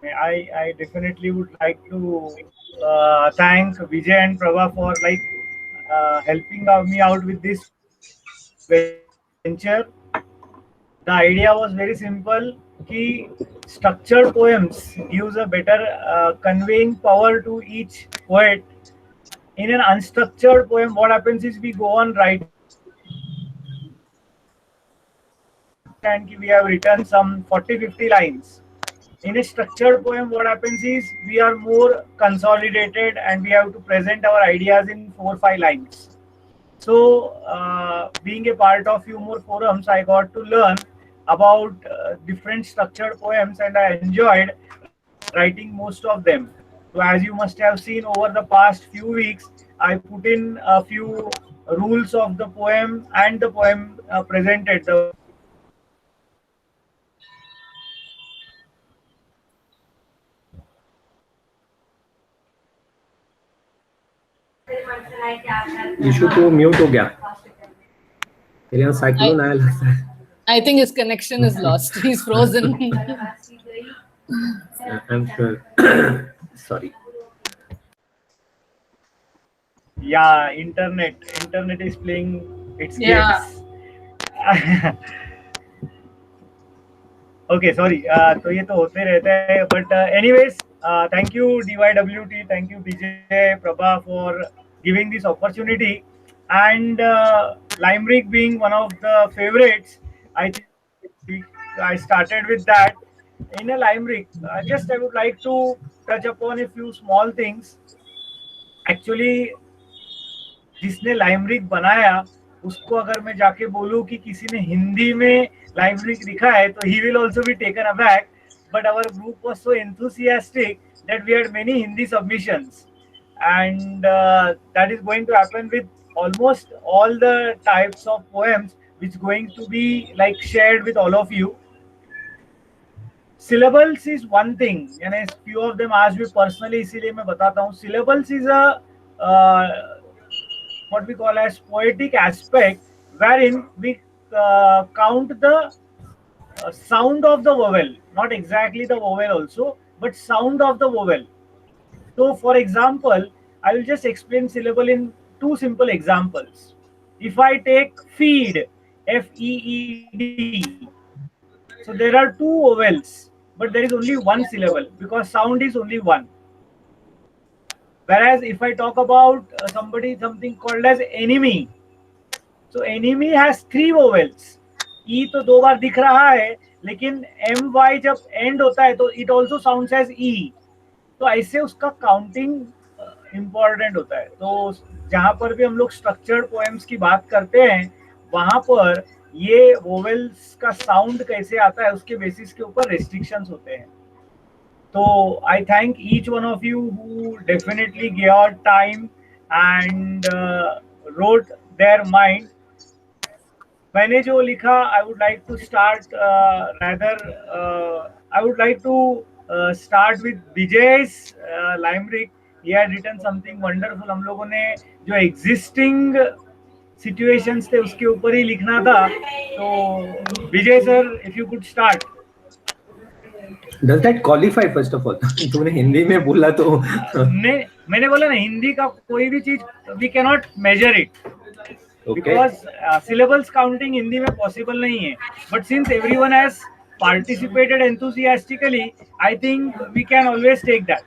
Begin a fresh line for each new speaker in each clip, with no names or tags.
I definitely would like to thank Vijay and Prabha for helping me out with this venture. The idea was very simple. कि structured poems gives a better conveying power to each poet. In an unstructured poem, what happens is we go on writing and we understand कि we have written some 40-50 lines. In a structured poem, what happens is we are more consolidated and we have to present our ideas in 4 or 5 lines. So, being a part of few more forums, I got to learn about different structured poems and I enjoyed writing most of them. So, as you must have seen over the past few weeks, I put in a few rules of the poem and the poem presented, the way it should be presented, the way it should be
issue तो mute हो गया मेरे यहाँ cyclone आया लगता है
I think his connection is lost. He's frozen.
I'm sure. Sorry.
Yeah, internet is playing its games. Okay, sorry. तो ये तो होते रहता है, but anyways, thank you DYWT, thank you BJ Prabha for giving this opportunity, and Limerick being one of the favorites, I think I started with that. In a Limerick, just I would like to touch upon a few small things. Actually, जिसने लाइमरिक बनाया उसको अगर मैं जाके बोलूं कि किसी ने हिंदी में लाइमरिक लिखा है तो he will also be taken aback, but our group was so enthusiastic that we had many Hindi submissions, and that is going to happen with almost all the types of poems which going to be like shared with all of you. Syllables is one thing, and few of them asked me personally, इसीलिए मैं बताता हूँ. Syllables is a what we call as poetic aspect, wherein we count the sound of the vowel, not exactly the vowel also, but sound of the vowel. So, for example, I will just explain syllable in two simple examples. If I take feed, FEED, so there are two vowels, but there is only one syllable because sound is only one. Whereas if I talk about something called as enemy, so enemy has three vowels. E तो दो बार दिख रहा है, लेकिन my जब end होता है तो it also sounds as e. तो ऐसे उसका काउंटिंग इम्पोर्टेंट होता है. तो जहां पर भी हम लोग स्ट्रक्चर्ड पोएम्स की बात करते हैं, वहां पर ये वोवेल्स का साउंड कैसे आता है उसके बेसिस के ऊपर रेस्ट्रिक्शंस होते हैं. So I thank each one of you who definitely gave out time and wrote their mind. मैंने जो लिखा, I would like to start I would like to start with Vijay's limerick. He had written something wonderful. हम लोगों ने जो existing situations थे उसके ऊपर ही लिखना था. तो Vijay sir, if you could start.
Does that qualify first of all? तुमने हिंदी में बोला तो
मैंने बोला ना, हिंदी का कोई भी चीज we cannot measure it. Okay. Because syllables counting Hindi में possible नहीं है. But since everyone has participated enthusiastically, I think we can always take that.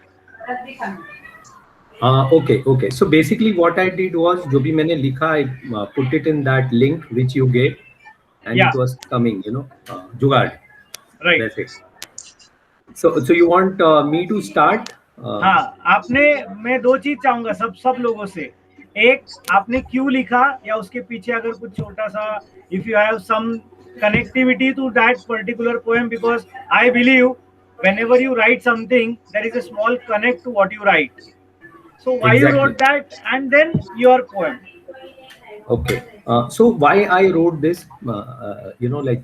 Okay. So basically what I did was जो भी मैंने लिखा, I put it in that link which you gave, and it was coming, जुगाड़.
Right.
That's it. So you want me to start?
हाँ, मैं दो चीज चाहूंगा सब लोगों से. एक, आपने क्यों लिखा या उसके पीछे अगर कुछ छोटा सा, if you have some connectivity to that particular poem, because I believe whenever you write something, there is a small connect to what you write. So why you wrote that, and then your poem.
Okay. So why I wrote this, like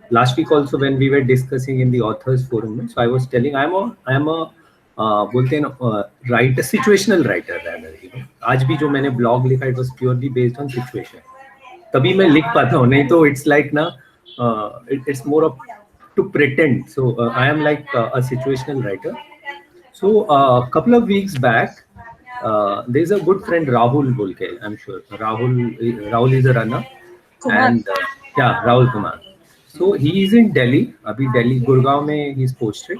last week also when we were discussing in the authors forum, so I was telling I am a बोलते हैं writer, situational writer rather. आज भी जो मैंने blog लिखा, it was purely based on situation. तभी मैं लिख पाता हूँ, नहीं तो it's like ना, it's more of to pretend. So I am like a situational writer. So a couple of weeks back, there's a good friend Rahul Bolke. I'm sure Rahul is a runner,
Kumar.
and yeah, Rahul Kumar. So he is in Delhi. Abhi Delhi, Gurgaon mein he's posted.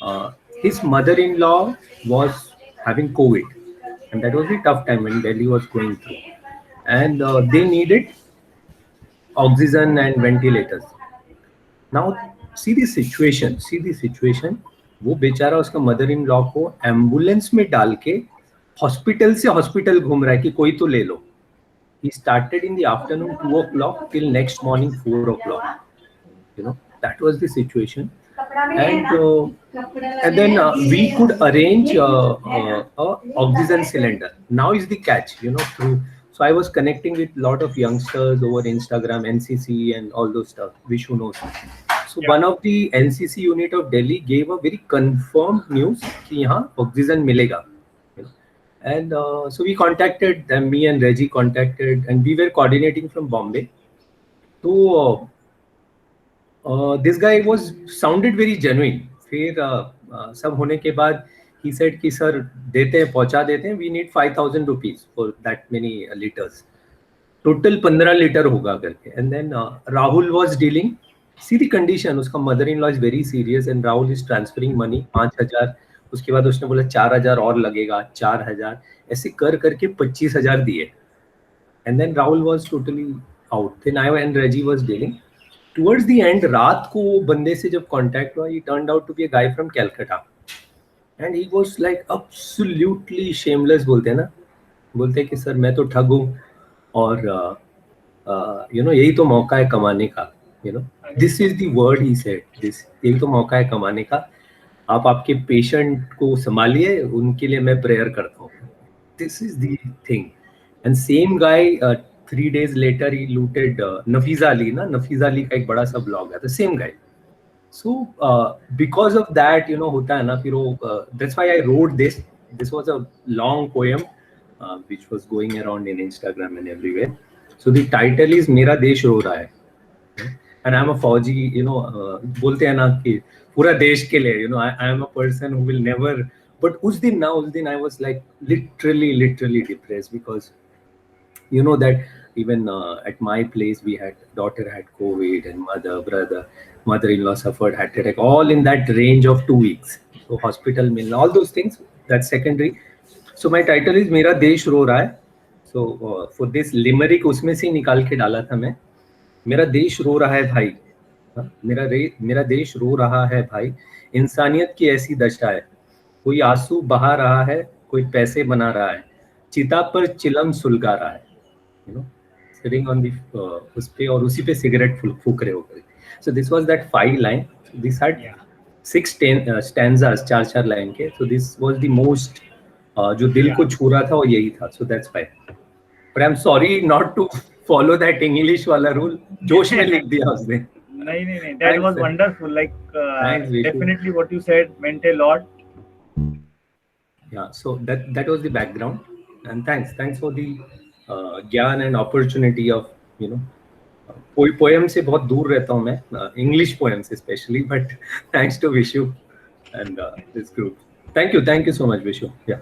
Uh, his mother-in-law was having COVID, and that was a tough time when Delhi was going through, and they needed oxygen and ventilators. Now see the situation. वो बेचारा उसका mother in law को ambulance में डाल के hospital से hospital घूम रहा है कि कोई तो ले लो. He started in the afternoon 2 o'clock till next morning 4 o'clock. You know, that was the situation. And then we could arrange a oxygen cylinder. Now is the catch, you know, so I was connecting with a lot of youngsters over Instagram, NCC and all those stuff. Vishu knows. So one of the NCC unit of Delhi gave a very confirmed news कि यहाँ oxygen मिलेगा. And so we contacted them, me and Reggie contacted, and we were coordinating from Bombay. So this guy sounded very genuine. फिर सब होने के बाद he said कि sir देते हैं पहुंचा देते हैं, we need 5,000 rupees for that many liters. Total 15 liter होगा करके. And then Rahul was dealing. See the condition. उसका mother-in-law is very serious and Rahul is transferring money 5,000. उसके बाद उसने बोला 4,000 और लगेगा, 4,000 ऐसे कर करके 25,000 दिए. And then Rahul was totally out. Then I and Reggie was dealing. Towards the end, रात को बंदे से जब contact हुआ, he turned out to be a guy from Calcutta. And he was like absolutely shameless. बोलते हैं ना, बोलते हैं कि सर मैं तो ठग हूँ और you know यही तो मौका है कमाने का. You know, this is the word he said. This यही तो मौका है कमाने का. आप आपके पेशेंट को संभालिए, उनके लिए मैं प्रेयर करता हूँ. This is the thing. And same guy 3 days later he looted Nafiza Ali. ना Nafiza Ali का एक बड़ा सा blog है. The same guy. So because of that, you know, होता है ना फिर वो that's why I wrote this. This was a long poem which was going around in Instagram and everywhere. So the title is मेरा देश रो रहा है. And I'm a Fauji, you know, बोलते हैं ना कि पूरा देश के लिए, you know, I am a person who will never. But उस दिन I was like literally depressed because, you know, that even at my place we had daughter had COVID and mother-in-law suffered heart attack, all in that range of 2 weeks. So hospital में all those things, that's secondary. So my title is मेरा देश रो रहा है. So for this limerick उसमें से निकाल के डाला था मैं. मेरा देश रो रहा है भाई, मेरा देश रो रहा है भाई, इंसानियत की ऐसी दशा है, कोई आंसू बहा रहा है, कोई पैसे बना रहा है, चिता पर चिलम सुलगा रहा है, you know, sitting on the उस पे और उसी पे सिगरेट फूक रहे होकर. So this was that 5 line. This had 6 stanzas, 4 line के. So this was the most जो दिल को छू रहा था वो यही था. So that's why. But I'm sorry not to follow that English वाला rule. जोश में लिख दिया उसने.
नहीं. That was wonderful. Like definitely what you said meant a lot.
Yeah. So that was the background. And thanks for the ज्ञान and opportunity of, you know, poem से बहुत दूर रहता हूँ मैं, English poems especially. But thanks to Vishu and this group. Thank you so much, Vishu. Yeah.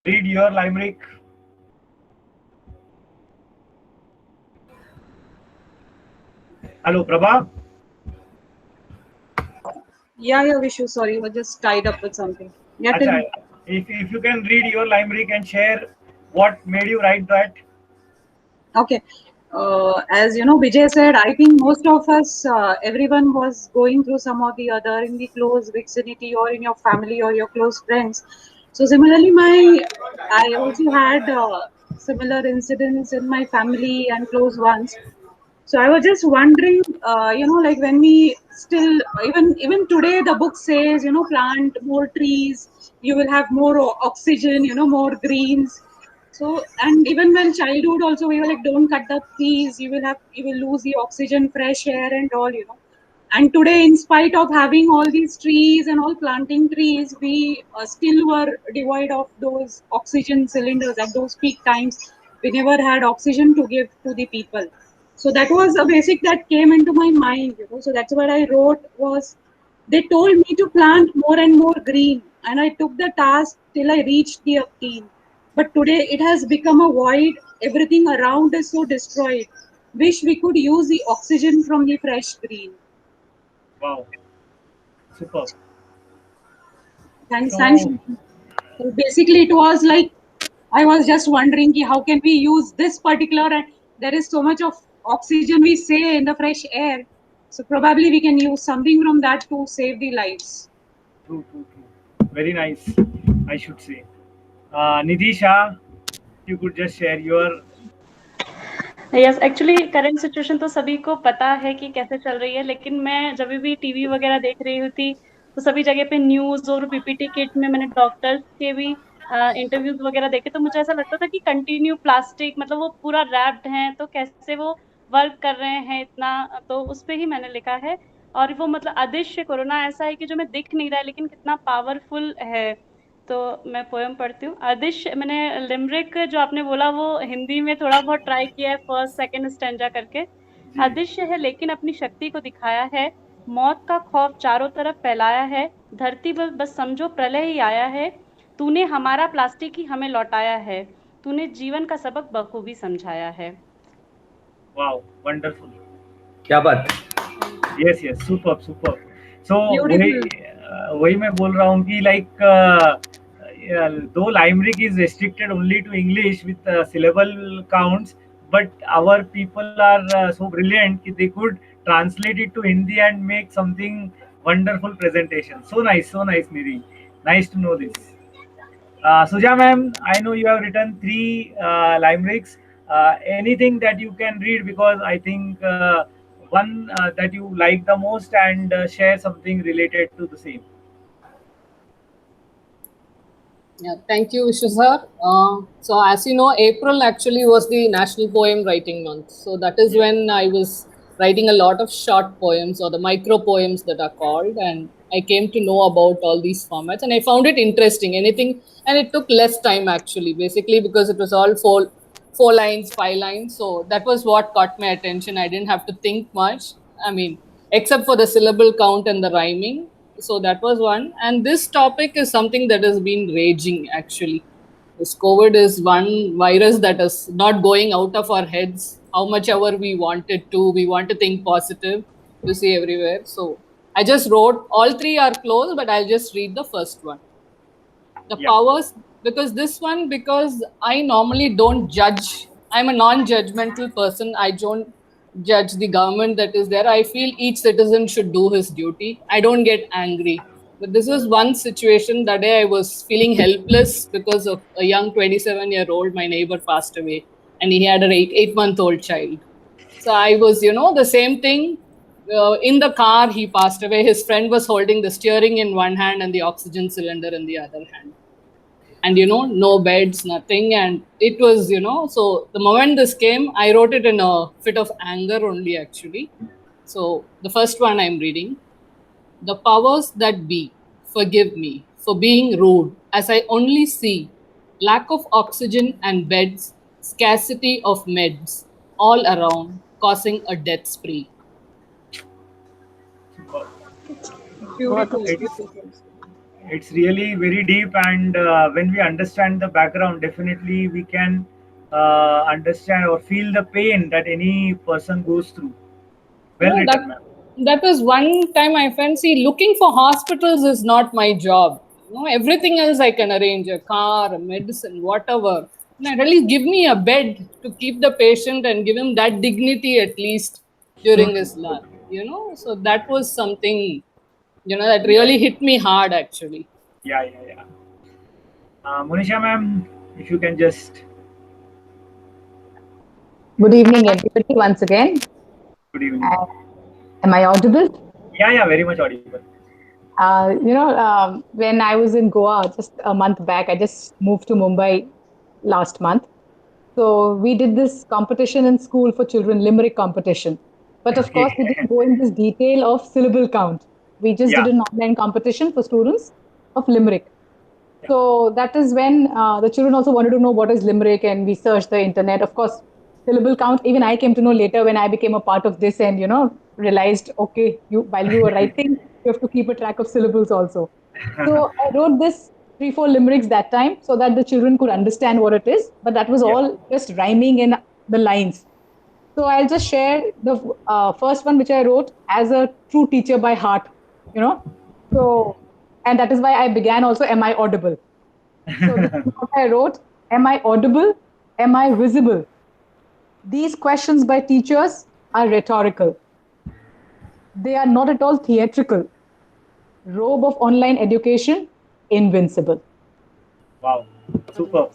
Read your limerick. Hello, Prabha.
Yeah, Vishu. Sorry, was just tied up with something. Yeah,
Achha, if you can read your limerick and share what made you write that.
Okay. As you know, Vijay said, I think most of us, everyone was going through some or the other in the close vicinity or in your family or your close friends. So similarly, I also had similar incidents in my family and close ones. So I was just wondering, you know, like when we still, even today, the book says, you know, plant more trees, you will have more oxygen, you know, more greens. So, and even when childhood also, we were like, don't cut the trees, you will lose the oxygen, fresh air and all, you know. And today, in spite of having all these trees and all planting trees, we still were devoid of those oxygen cylinders at those peak times. We never had oxygen to give to the people. So that was a basic that came into my mind. So that's what I wrote was, they told me to plant more and more green, and I took the task till I reached the upkeep. But today it has become a void. Everything around is so destroyed. Wish we could use the oxygen from the fresh green.
Wow, super.
Thanks,
So,
thanks. So basically, it was like I was just wondering ki how can we use this particular, and there is so much of oxygen we say in the fresh air. So probably we can use something from that to save the lives.
true, true, true. Very nice, I should say. Nidhisha, you could just share your.
Yes actually current situation तो सभी को पता है कि कैसे चल रही है, लेकिन मैं जब भी टीवी वगैरह देख रही होती तो सभी जगह पे न्यूज और पीपीटी किट में मैंने डॉक्टर्स के भी इंटरव्यूज वगैरह देखे, तो मुझे ऐसा लगता था कि कंटिन्यू प्लास्टिक, मतलब वो पूरा रैप्ड हैं तो कैसे वो वर्क कर रहे हैं इतना, तो उस पे ही मैंने लिखा है। और वो मतलब अदृश्य कोरोना ऐसा है कि जो मैं दिख नहीं रहा है लेकिन कितना पावरफुल है। तो मैं पोएम पढ़ती हूँ। अदिश, मैंने लिमरिक जो आपने बोला वो हिंदी में थोड़ा बहुत ट्राई किया है, फर्स्ट सेकंड स्टैंजा करके। अदृश्य है लेकिन अपनी शक्ति को दिखाया है, मौत का खौफ चारों तरफ फैलाया है, धरती पर बस समझो प्रलय ही आया है, तूने हमारा प्लास्टिक ही हमें लौटाया है, तूने जीवन का सबक बखूबी समझाया है।
Wow, wonderful.
क्या बात।
Yes yes, super super. So
Beautiful.
वही मैं बोल रहा हूँ कि लाइक दो limerick is restricted only to English with syllable counts, but our people are so brilliant that they could translate it to Hindi and make something wonderful presentation. So nice, Nidhi. Nice to know this. Suja ma'am, I know you have written 3 limericks. Anything that you can read, because I think one that you like the most, and share something related to the same.
Yeah, thank you, Vishu sir. So as you know, April actually was the National Poem Writing Month. So that is when I was writing a lot of short poems, or the micro poems that are called, and I came to know about all these formats, and I found it interesting. Anything, and it took less time actually, basically because it was all four lines, 5 lines. So that was what caught my attention. I didn't have to think much. I mean, except for the syllable count and the rhyming. So that was one. And this topic is something that has been raging actually. This COVID is one virus that is not going out of our heads. How much ever we wanted to, we want to think positive, you see everywhere. So I just wrote, all 3 are close, but I'll just read the first one. The powers, because this one, because I normally don't judge. I'm a non-judgmental person. I don't judge the government that is there. I feel each citizen should do his duty. I don't get angry. But this was one situation that day I was feeling helpless because of a young 27-year-old, my neighbor passed away, and he had an 8-month-old child. So I was, the same thing. In the car, he passed away. His friend was holding the steering in one hand and the oxygen cylinder in the other hand. And, no beds, nothing. And it was, so the moment this came, I wrote it in a fit of anger only, actually. So the first one I'm reading. The powers that be, forgive me for being rude, as I only see lack of oxygen and beds, scarcity of meds, all around, causing a death spree.
Beautiful.
It's really very deep, and when we understand the background, definitely we can understand or feel the pain that any person goes through. Well written, ma'am.
That was one time I fancy looking for hospitals is not my job. Everything else I can arrange, a car, a medicine, whatever. At least give me a bed to keep the patient and give him that dignity at least during his life. So that was something, that really hit me hard actually.
Yeah. Monisha ma'am, if you can just.
Good evening, everybody, once again.
Good evening.
Am I audible?
Yeah, very much audible.
When I was in Goa just a month back, I just moved to Mumbai last month. So we did this competition in school for children, limerick competition. But of course, we didn't go in this detail of syllable count. We just did an online competition for students of limerick. So that is when the children also wanted to know what is limerick, and we searched the internet. Of course, syllable count, even I came to know later when I became a part of this and, realized, okay, while you were writing, you have to keep a track of syllables also. So I wrote this 3-4 limericks that time so that the children could understand what it is. But that was all just rhyming in the lines. So I'll just share the first one, which I wrote as a true teacher by heart, So, and that is why I began also, am I audible? So this is what I wrote. Am I audible? Am I visible? These questions by teachers are rhetorical. They are not at all theatrical. Robe of online education, invincible.
Wow, super.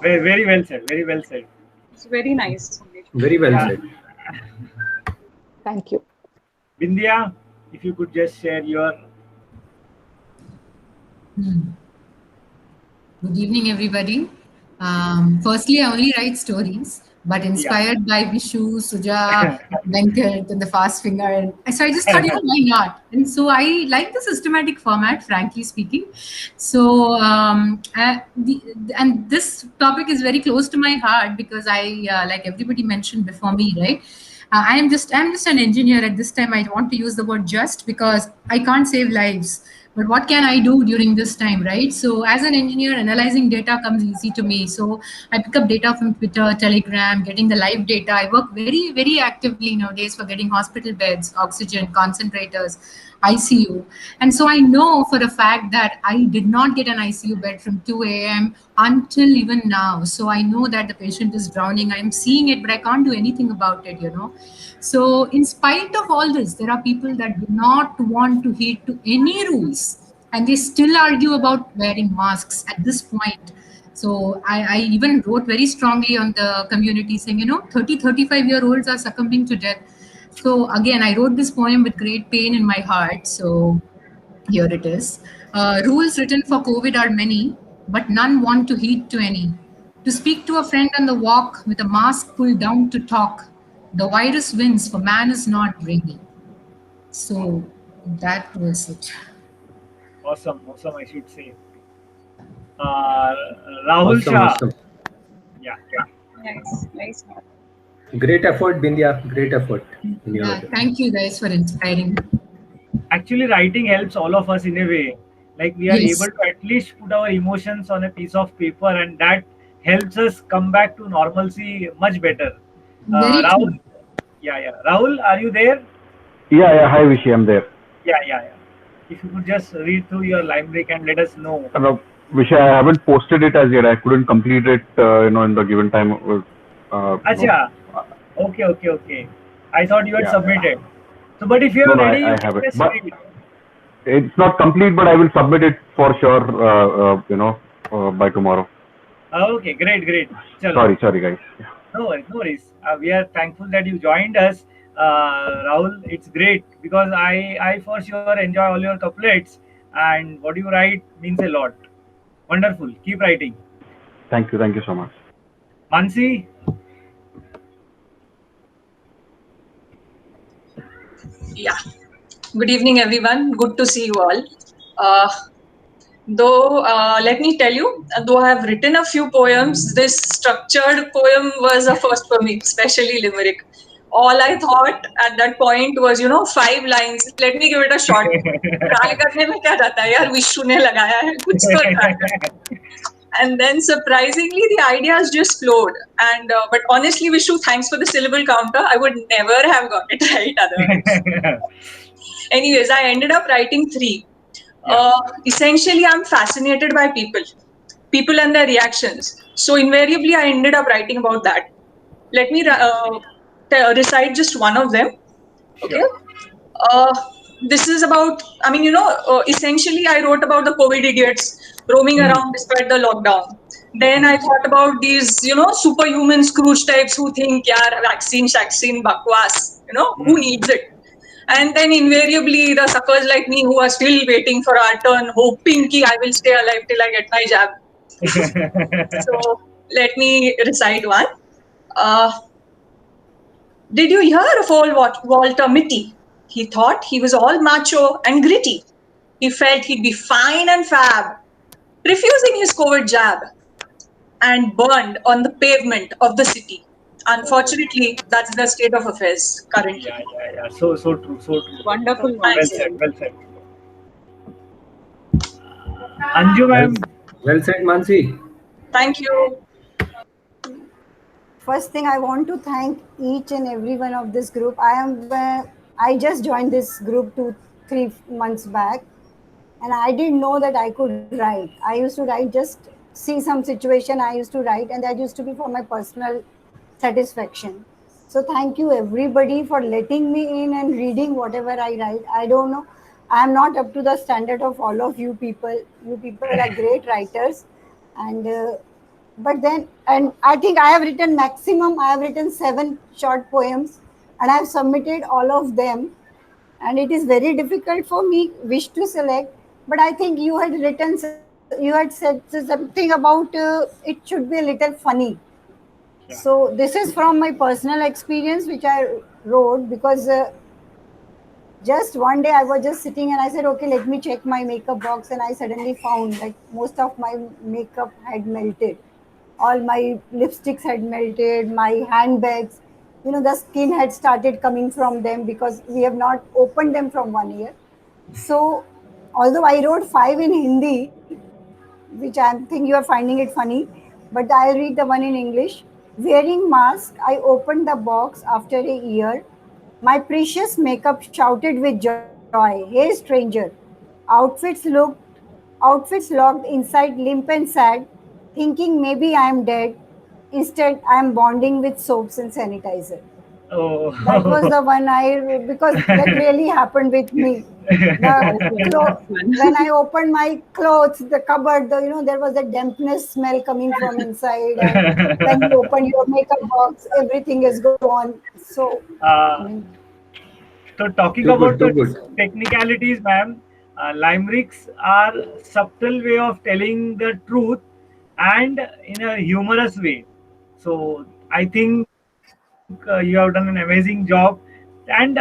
Very, very well said. Very well said.
It's very nice.
Very well said.
Thank you.
Bindya, if you could just share your.
Good evening, everybody. Firstly, I only write stories, but inspired by Vishu, Suja, Venkat, and the Fast Finger. And so I just thought, why not? And so I like the systematic format, frankly speaking. So, and this topic is very close to my heart because I, like everybody mentioned before me, right? I'm just an engineer at this time. I want to use the word just because I can't save lives. But what can I do during this time, right? So as an engineer, analyzing data comes easy to me. So I pick up data from Twitter, Telegram, getting the live data. I work very, very actively nowadays for getting hospital beds, oxygen, concentrators, ICU. And so I know for a fact that I did not get an ICU bed from 2 a.m. until even now. So I know that the patient is drowning. I'm seeing it, but I can't do anything about it, So in spite of all this, there are people that do not want to heed to any rules, and they still argue about wearing masks at this point. So I even wrote very strongly on the community saying, 30, 35-year-olds are succumbing to death. So again, I wrote this poem with great pain in my heart. So here it is. Rules written for COVID are many, but none want to heed to any. To speak to a friend on the walk with a mask pulled down to talk. The virus wins, for man is not ready. So that was it.
Awesome, I should say. Rahul Shah.
Awesome.
Yeah.
Nice.
Great effort, Bindya. Great effort.
Thank you guys for inspiring.
Actually, writing helps all of us in a way. Like we are able to at least put our emotions on a piece of paper, and that helps us come back to normalcy much better. Rahul, Rahul, are you there?
Yeah. Hi, Vishy, I'm there.
Yeah. If you could just read through your limerick and let us know.
Vishy, I haven't posted it as yet. I couldn't complete it, in the given time.
Acha. Okay. I thought you had submitted. So, but if you are ready,
I have it. But it's not complete, but I will submit it for sure. By tomorrow.
Okay, great.
Chalo. Sorry, guys.
No worries. We are thankful that you joined us, Rahul. It's great because I for sure enjoy all your couplets, and what you write means a lot. Wonderful. Keep writing.
Thank you so much.
Mansi.
Yeah. Good evening, everyone. Good to see you all. Let me tell you, though I have written a few poems, this structured poem was a first for me, especially limerick. All I thought at that point was, 5 lines. Let me give it a shot. Try karne mein kya jata hai yaar, Vishu ne lagaya hai, kuch to try. And then surprisingly, the ideas just flowed. And but honestly, Vishu, thanks for the syllable counter. I would never have got it right otherwise. Anyways, I ended up writing 3. Essentially, I'm fascinated by people and their reactions. So invariably, I ended up writing about that. Let me recite just one of them. Okay. This is about, essentially, I wrote about the COVID idiots roaming around despite the lockdown. Then I thought about these, superhuman Scrooge types who think, vaccine, bakwas, who needs it? And then invariably the suckers like me who are still waiting for our turn, hoping that I will stay alive till I get my jab. So let me recite one. Did you hear of old Walter Mitty? He thought he was all macho and gritty. He felt he'd be fine and fab, refusing his COVID jab, and burned on the pavement of the city. Unfortunately, that's the state of affairs currently.
Yeah. So true, so true.
Wonderful.
Well said, well said. Anju ma'am.
Well said, Mansi.
Thank you.
First thing, I want to thank each and every one of this group. I just joined this group 2-3 months back, and I didn't know that I could write. I used to write, just see some situation, I used to write, and that used to be for my personal satisfaction. So thank you everybody for letting me in and reading whatever I write. I don't know, I'm not up to the standard of all of you people. You people are great writers, and but then, and I think I have written 7 short poems, and I have submitted all of them, and it is very difficult for me which to select. But I think you had said something about it should be a little funny.
Yeah.
So this is from my personal experience which I wrote, because just one day I was just sitting and I said, okay, let me check my makeup box, and I suddenly found like most of my makeup had melted. All my lipsticks had melted, my handbags, the skin had started coming from them because we have not opened them from 1 year. So although I wrote 5 in Hindi, which I think you are finding it funny, but I'll read the one in English. Wearing mask, I opened the box after a year. My precious makeup shouted with joy, hey stranger. Outfits locked inside, limp and sad, thinking maybe I am dead. Instead, I am bonding with soaps and sanitizer.
Oh.
That was the one because that really happened with me. When I opened my clothes, the cupboard, there was a dampness smell coming from inside. And when you open your makeup box, everything is gone. So,
So talking
Too
about
good, too
the
good.
technicalities, ma'am, limericks are subtle way of telling the truth and in a humorous way. So I think you have done an amazing job, and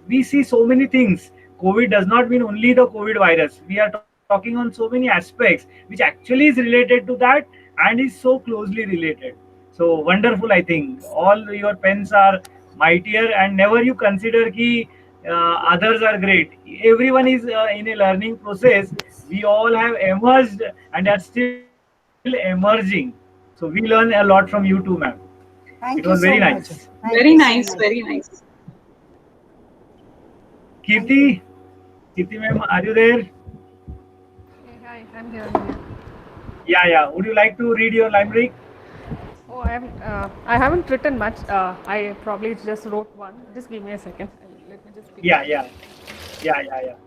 we see so many things. COVID does not mean only the COVID virus. We are talking on so many aspects which actually is related to that and is so closely related. So wonderful, I think. All your pens are mightier, and never you consider ki others are great. Everyone is in a learning process. We all have emerged and are still emerging. So we learn a lot from you too, ma'am.
thank
It
you
was
so
very
much.
nice.
Thank
Very
you so
nice,
much.
very nice.
Kirti, ma'am, are you there?
Hey, hi, I'm here.
Yeah. Would you like to read your limerick?
Oh, I haven't written much. I probably just wrote one. Just give me a second. Let me just.
Yeah.
Just give me a second.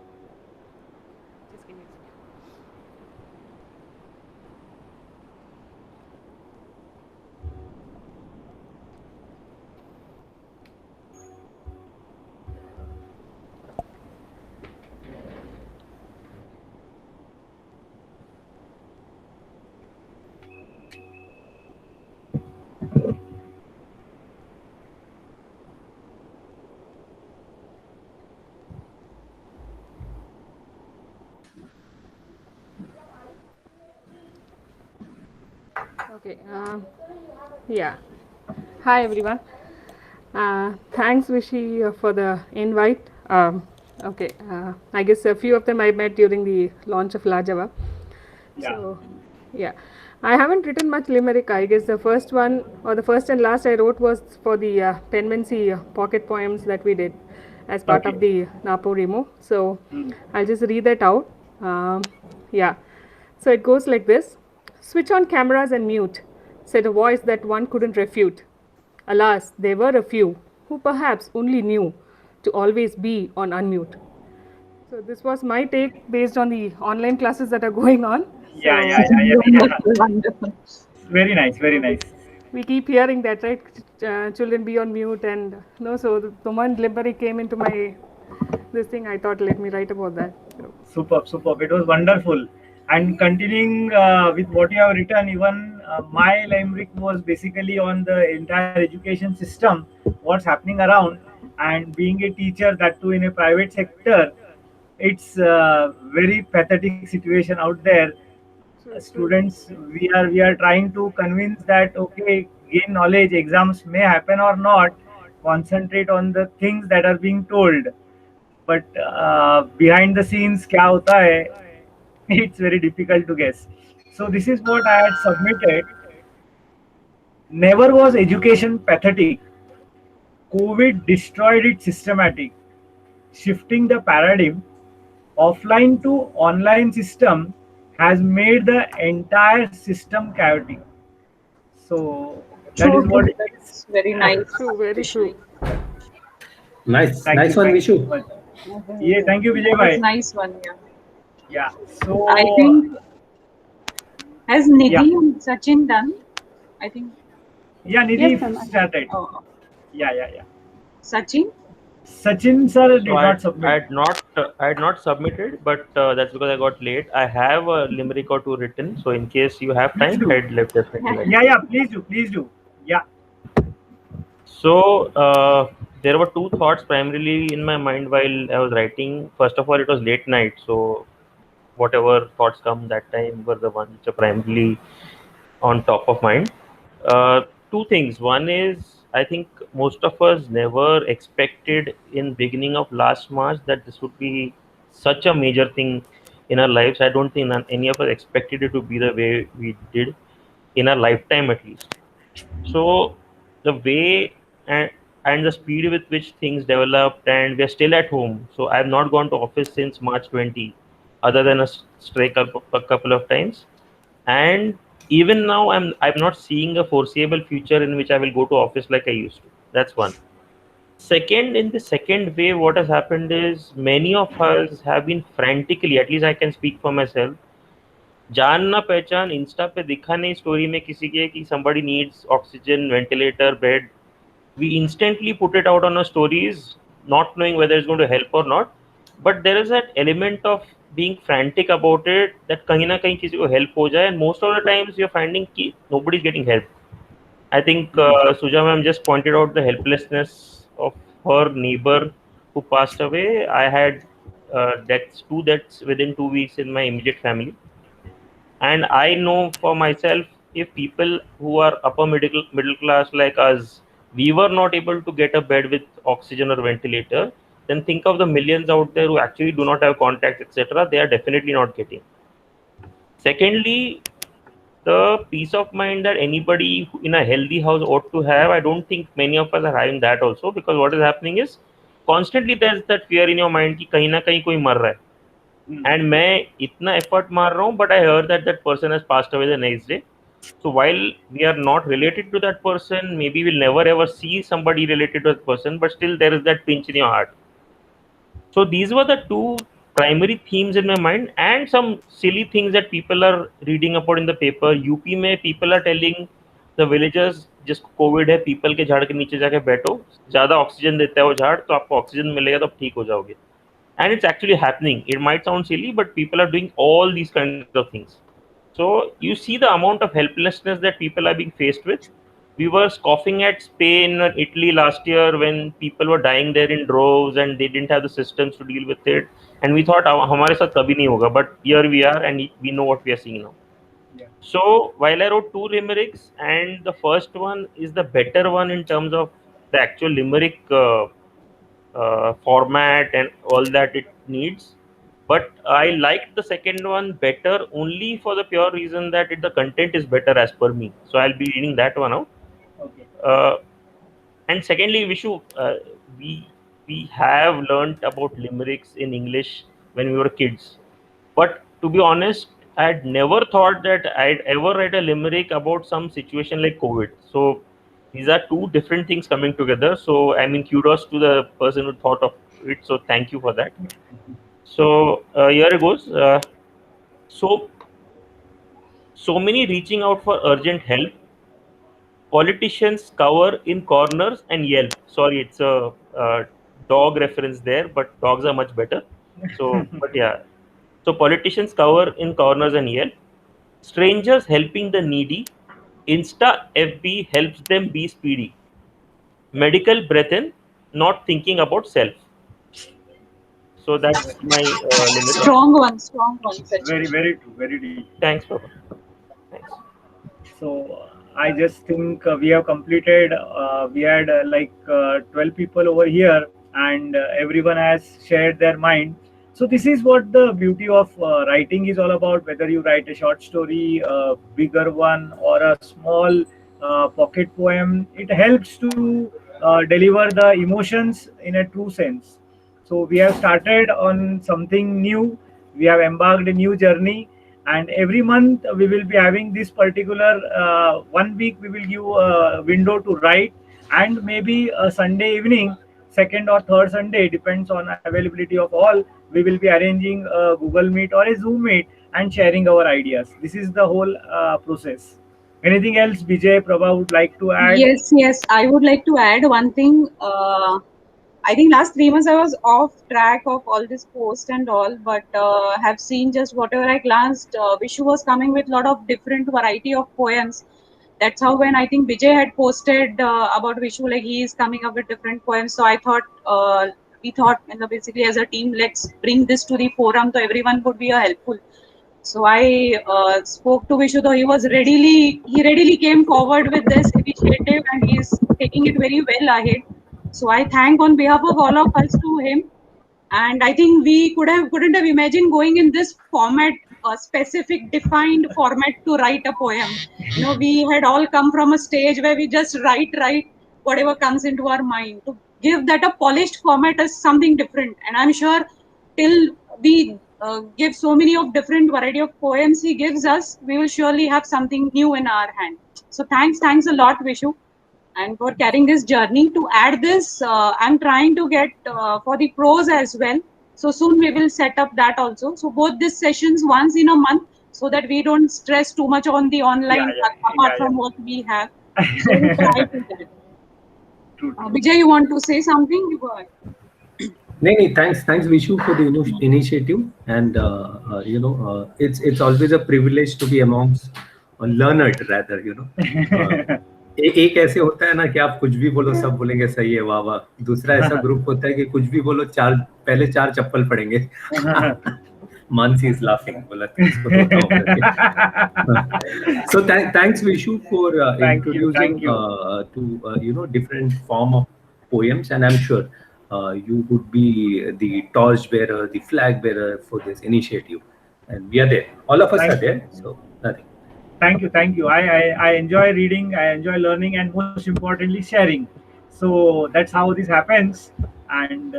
Okay. Yeah. Hi, everyone. Thanks, Vishy, for the invite. Okay. I guess a few of them I met during the launch of Lajava.
Yeah.
So, yeah. I haven't written much limerick. I guess the first one, or the first and last I wrote, was for the Penmancy pocket poems that we did as part of the Napo Remo. So, I'll just read that out. Yeah. So it goes like this. Switch on cameras and mute, said a voice that one couldn't refute. Alas, there were a few who perhaps only knew to always be on unmute. So this was my take based on the online classes that are going on.
Yeah.
Wonderful.
Very nice.
We keep hearing that, right? Children be on mute, and no. So the moment limerick came into my this thing, I thought, let me write about that. So.
Superb. It was wonderful. And continuing with what you have written, even my limerick was basically on the entire education system, what's happening around, and being a teacher, that too in a private sector, it's a very pathetic situation out there. Students, we are trying to convince that okay, gain knowledge, exams may happen or not, concentrate on the things that are being told, but behind the scenes kya hota hai, it's very difficult to guess. So this is what I had submitted. Never was education pathetic. COVID destroyed it systematic, shifting the paradigm. Offline to online system has made the entire system chaotic. So that
True,
is what
true.
it is.
That's very nice.
True, very true.
Nice,
Thank
nice
you.
one,
Thank you
Vishu.
so much. Yeah, thank you, Vijay
That was
bhai.
nice one. Yeah.
Yeah. So
I think has
yeah,
Nidhi Sachin done? I think.
yeah, Nidhi
Yes, ma'am.
started.
Oh,
Yeah.
Sachin.
Sachin sir did
So
not submit.
I had not submitted, but that's because I got late. I have a limerick or two written, so in case you have
Please
time,
do.
I'd definitely like.
Yeah, please do. Yeah.
So there were two thoughts primarily in my mind while I was writing. First of all, it was late night, so whatever thoughts come that time were the ones which are primarily on top of mind. Two things. One is I think most of us never expected in beginning of last March that this would be such a major thing in our lives. I don't think any of us expected it to be the way we did in our lifetime at least. So the way and the speed with which things developed, and we're still at home. So I've not gone to office since March 20, other than a stray a couple of times. And even now, I'm not seeing a foreseeable future in which I will go to office like I used to. That's one. Second, in the second wave, what has happened is many of us have been frantically, at least I can speak for myself, जान ना पहचान Insta पे दिखा नहीं story में किसी के कि somebody needs oxygen, ventilator, bed. We instantly put it out on our stories, not knowing whether it's going to help or not. But there is that element of being frantic about it that कहीं ना कहीं किसी को help हो जाए. And most of the times you're finding कि nobody's getting help. I think Suja ma'am just pointed out the helplessness of her neighbor who passed away. I had two deaths within 2 weeks in my immediate family. And I know for myself, if people who are upper middle class like us, we were not able to get a bed with oxygen or ventilator, then think of the millions out there who actually do not have contacts, etc. They are definitely not getting. Secondly, the peace of mind that anybody in a healthy house ought to have, I don't think many of us are having that also, because what is happening is constantly there's that fear in your mind कि कहीं ना कहीं कोई मर रहा है. And मैं इतना effort मार रहा हूँ, but I heard that that person has passed away the next day. So while we are not related to that person, maybe we'll never ever see somebody related to that person, but still there is that pinch in your heart. So these were the two primary themes in my mind, and some silly things that people are reading about in the paper. UP में people are telling the villagers जिसको Covid है people के झाड़ के नीचे जाके बैठो, ज़्यादा ऑक्सीजन देता है वो झाड़, तो आपको ऑक्सीजन मिलेगा तो आप ठीक हो जाओगे. And it's actually happening. It might sound silly, but people are doing all these kinds of things. So you see the amount of helplessness that people are being faced with. We were scoffing at Spain or Italy last year when people were dying there in droves and they didn't have the systems to deal with it. And we thought, हमारे साथ कभी नहीं होगा. But here we are, and we know what we are seeing now. So while I wrote two limericks, and the first one is the better one in terms of the actual limerick format and all that it needs, but I liked the second one better only for the pure reason that the content is better as per me. So I'll be reading that one out.
Okay.
And secondly, Vishu, we have learnt about limericks in English when we were kids, but to be honest, I had never thought that I'd ever write a limerick about some situation like COVID. So these are two different things coming together. So I mean, kudos to the person who thought of it. So thank you for that. So here it goes. So many reaching out for urgent help. Politicians cover in corners and yelp. Sorry, it's a dog reference there, but dogs are much better. So, but yeah. So politicians cover in corners and yell. Strangers helping the needy. Insta FB helps them be speedy. Medical breath in, not thinking about self. So that's my limerick.
Strong one, Sachin.
Very true, very deep.
Thanks, Papa. Thanks.
So I just think we have completed. We had 12 people over here, and everyone has shared their mind. So this is what the beauty of writing is all about. Whether you write a short story, a bigger one, or a small pocket poem, it helps to deliver the emotions in a true sense. So we have started on something new. We have embarked a new journey, and every month we will be having this particular 1 week. We will give a window to write, and maybe a Sunday evening, second or third Sunday, depends on availability of all. We will be arranging a Google Meet or a Zoom Meet and sharing our ideas. This is the whole process. Anything else, Vijay, Prabha would like to add?
Yes. I would like to add one thing. I think last 3 months I was off track of all this post and all, but have seen just whatever I glanced. Vishu was coming with a lot of different variety of poems. That's how when I think Vijay had posted about Vishu, like he is coming up with different poems. So I thought, we thought, basically as a team, let's bring this to the forum so everyone would be helpful. So I spoke to Vishu, though he readily came forward with this initiative and he's taking it very well ahead. So I thank on behalf of all of us to him. And I think we couldn't have imagined going in this format, a specific defined format to write a poem. We had all come from a stage where we just write whatever comes into our mind. To give that a polished format is something different. And I'm sure till we give so many of different variety of poems he gives us, we will surely have something new in our hand. So thanks a lot, Vishu, and for carrying this journey. To add this, I'm trying to get for the prose as well. So soon we will set up that also. So both these sessions once in a month, so that we don't stress too much on the online apart from what we have. So we'll try to that. Vijay, you want to say something? You go ahead.
No, thanks Vishu for the initiative, and it's always a privilege to be amongst learned rather. एक ऐसे होता है ना कि आप कुछ भी बोलो सब बोलेंगे सही है वाह वाह, दूसरा ऐसा ग्रुप होता है कि कुछ भी बोलो पहले चार चप्पल पड़ेंगे. Mansi is laughing. So thanks Vishu for introducing to different form of poems, and I'm sure you would be the torch bearer, the flag bearer for this initiative, and we are there. All of us are there. So nothing.
Thank you. I enjoy reading, I enjoy learning, and most importantly, sharing. So that's how this happens. And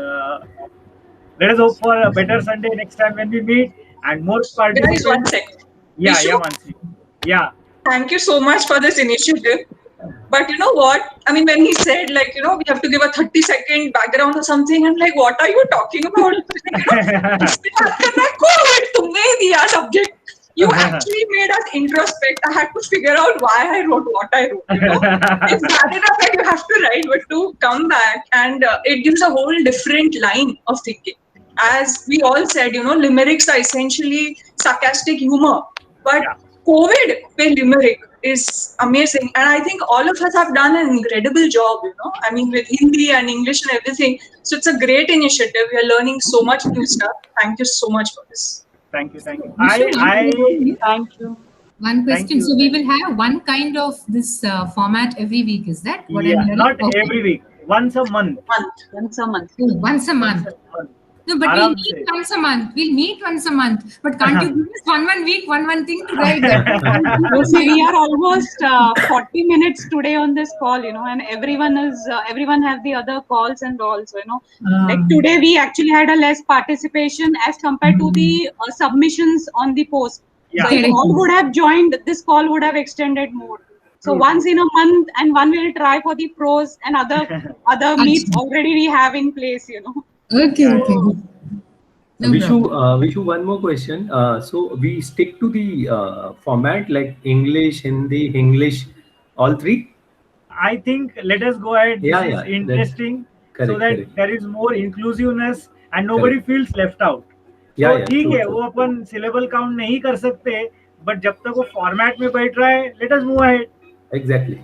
let us hope for a better Sunday next time when we meet and more participants.
Guys, 1 second.
Yeah, Mansi. Yeah.
Thank you so much for this initiative. But you know what? I mean, when he said, we have to give a 30-second background or something, I'm like, what are you talking about? Subject. You actually made us introspect. I had to figure out why I wrote what I wrote. It's bad enough that you have to write, but to come back and it gives a whole different line of thinking. As we all said, limericks are essentially sarcastic humor. But COVID with limerick is amazing. And I think all of us have done an incredible job, I mean, with Hindi and English and everything. So it's a great initiative. We are learning so much new stuff. Thank you so much for this.
Thank you.
Thank you. One question.
Thank you.
So we will have one kind of this format every week. Is that what I'm hearing?
Not every week. Once a month.
Once a month. No, but we'll meet once a month. But can't you give us one week, one thing to write?
We are almost 40 minutes today on this call, and everyone have the other calls and also, like today we actually had a less participation as compared to the submissions on the post.
Yeah.
So if all would have joined, this call would have extended more. So once in a month, and one will try for the prose, and other meets already we have in place,
Okay. No
Vishu, one more question. So we stick to the format like English, Hindi, English, all three?
I think let us go ahead. This is interesting.
Correct,
so that there is more inclusiveness and nobody feels left out.
Yeah,
तो
yeah,
ठीक
true,
है,
true.
वो अपन syllable count नहीं कर सकते, but जब तक वो फॉर्मेट में बैठ रहा है, let us move ahead.
Exactly.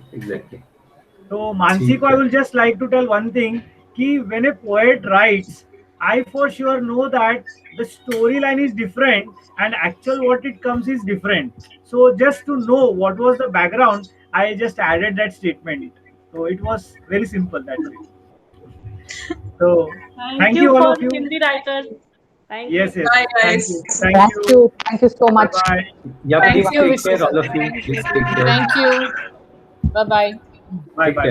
तो मानसी
ठीक
को,
है.
I will just like to tell one thing कि when a poet writes, I for sure know that the storyline is different and actual what it comes is different. So just to know what was the background, I just added that statement. So it was very simple, that's it. So
Thank
thank
you
you all
for
of you.
Hindi writers. Thank
Yes,
you.
yes.
Bye,
Thank
guys.
you.
Thank you so much.
Bye.
Yeah,
Thank
please
you,
take
Vishnu
care,
sir.
all of you. Please take care.
Thank you. Bye bye.
Bye.
Take care.